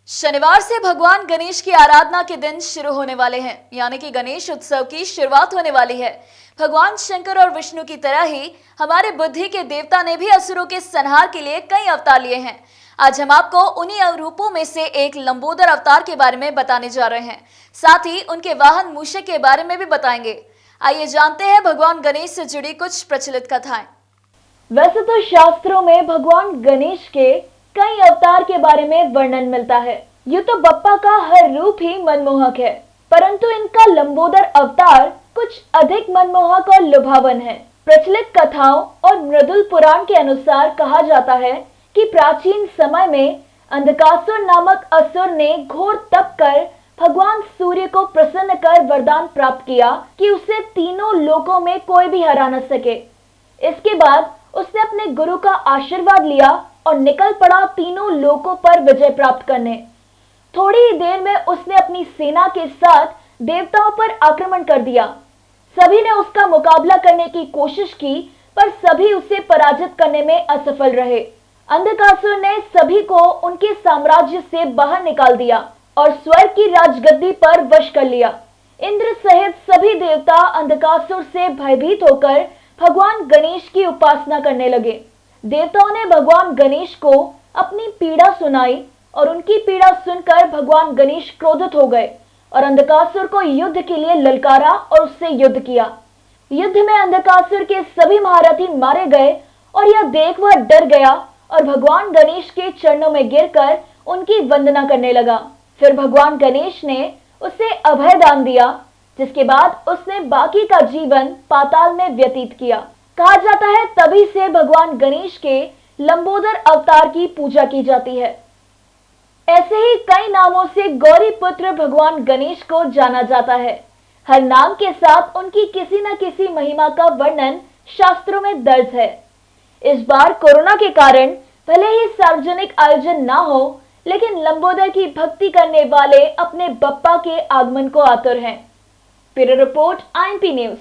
शनिवार से भगवान गणेश की आराधना के दिन शुरू होने वाले हैं, यानी कि गणेश उत्सव की शुरुआत होने वाली है। भगवान शंकर और विष्णु की तरह ही हमारे बुद्धि के देवता ने भी असुरों के संहार के लिए कई अवतार लिए हैं। आज हम आपको उन्हीं रूपों में से एक लंबोदर अवतार के बारे में बताने जा रहे हैं। साथ ही उनके वाहन मूषक के बारे में भी बताएंगे। आइए जानते हैं भगवान गणेश से जुड़ी कुछ प्रचलित कथाएं। वैसे तो शास्त्रों में भगवान गणेश के कई अवतार के बारे में वर्णन मिलता है। यूं तो बप्पा का हर रूप ही मनमोहक है, परंतु इनका लंबोदर अवतार कुछ अधिक मनमोहक और लुभावन है। प्रचलित कथाओं और मृदुल पुराण के अनुसार कहा जाता है कि प्राचीन समय में अंधकासुर नामक असुर ने घोर तप कर भगवान सूर्य को प्रसन्न कर वरदान प्राप्त किया कि उसे तीनों लोकों में कोई भी हरा न सके। इसके बाद उसने अपने गुरु का आशीर्वाद लिया और निकल पड़ा तीनों लोकों पर विजय प्राप्त करने। थोड़ी ही देर में उसने अपनी सेना के साथ देवताओं पर आक्रमण कर दिया। सभी ने उसका मुकाबला करने की कोशिश की, पर सभी उसे पराजित करने में असफल रहे। अंधकासुर ने सभी को उनके साम्राज्य से बाहर निकाल दिया और स्वर्ग की राजगद्दी पर वश कर लिया। इंद्र सहित सभी देवता अंधकासुर से भयभीत होकर भगवान गणेश की उपासना करने लगे। देवताओं ने भगवान गणेश को अपनी पीड़ा सुनाई और उनकी पीड़ा सुनकर भगवान गणेश क्रोधित हो गए और अंधकासुर को युद्ध के लिए ललकारा और उससे युद्ध किया। युद्ध में अंधकासुर के सभी महारथी मारे गए और यह देख वह डर गया और भगवान गणेश के चरणों में गिरकर उनकी वंदना करने लगा। फिर भगवान गणेश ने उसे अभय दान दिया, जिसके बाद उसने बाकी का जीवन पाताल में व्यतीत किया। कहा जाता है तभी से भगवान गणेश के लंबोदर अवतार की पूजा की जाती है। ऐसे ही कई नामों से गौरी पुत्र भगवान गणेश को जाना जाता है। हर नाम के साथ उनकी किसी न किसी महिमा का वर्णन शास्त्रों में दर्ज है। इस बार कोरोना के कारण भले ही सार्वजनिक आयोजन ना हो, लेकिन लंबोदर की भक्ति करने वाले अपने बप्पा के आगमन को आतुर हैं। Bureau report, INP news.